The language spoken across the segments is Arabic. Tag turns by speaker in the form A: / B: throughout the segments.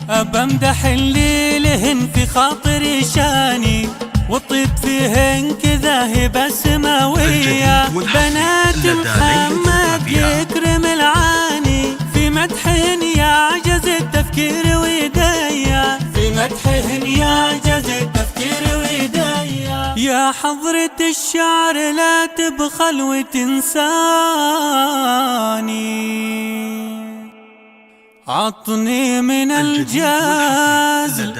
A: بمدح اللي لهن في خاطري شاني، والطيب فيهن كذا هبة سماوية. بنات محمد يكرم العاني، في مدحهن يعجز التفكير ويديا، في مدحهن يعجز التفكير ويديا. يا حضرة الشعر لا تبخل وتنساني، عطني من الجاز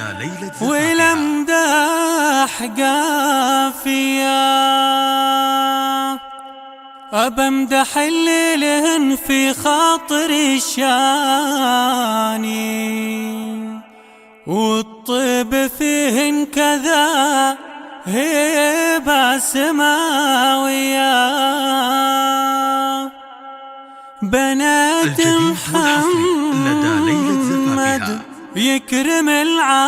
A: والامداح قافية. بمدح اللي لهن في خاطري شاني، والطيب فيهن كذا هبة سماوية. بنات محمد يكرم العاني،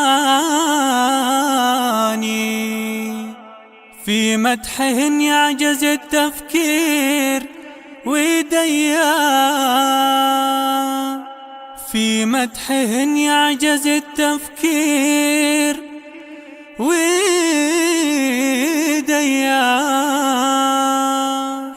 A: في مدحهن يعجز التفكير ويديا، في مدحهن يعجز التفكير ويديا.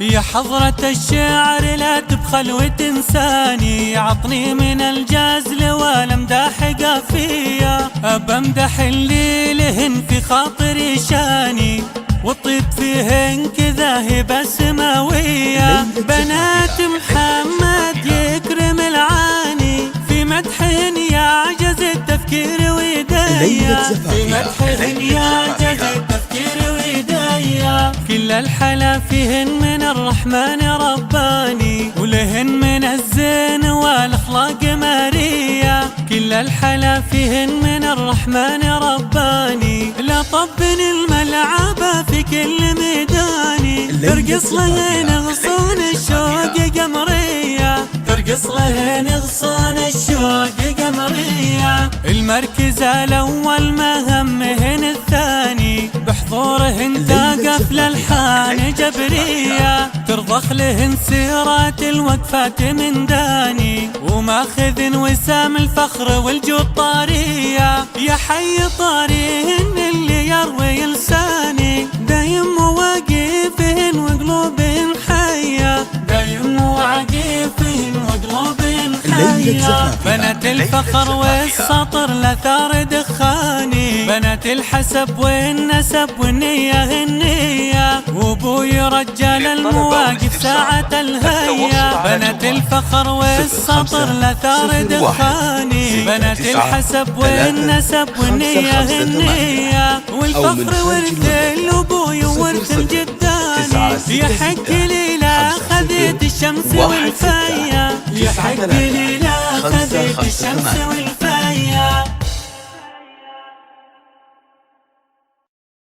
A: يا حضرة الشعر لا تبخل وتنساني، عطني من الجزل والامداح قافية. بمدح اللي لهن في خاطري شاني، والطيب فيهن كذا هبة سماوية. بنات محمد يكرم العاني، في مدحهن يعجز التفكير ويديا، في مدحهن يعجز التفكير ويديا. كل الحلا فيهن من الرحمن رباني، ولهن من الزين والاخلاق مارية. كل الحلا فيهن من الرحمن رباني، لا طبن الملعب في كل ميداني. ترقص لهن غصون الشوق قمرية، ترقص لهن غصون الشوق قمرية. المركز الأول مهمهن الثاني، بحضورهن تقف للحان جبرية. ترضخ لهن سيرات الوقفات من داني، وماخذ وسام الفخر والجود طارية. يا حي طاريهن اللي يروي لساني، دايم مواقفهن وقلوبهن حية، دايم مواقفهن وقلوبهن حية. بنات الفخر والسطر لثار دخاني، بنات الحسب والنسب والنية النية، وابوي رجال المواقف ساعة الهيا. بنات الفخر والسطر لثار دخاني، بنات الحسب والنسب والنية النية، والفخر ورث الابوي وورث الجداني. يحق لي لا خذيت الشمس والفيا، يحق لي لا خذيت الشمس والفيا.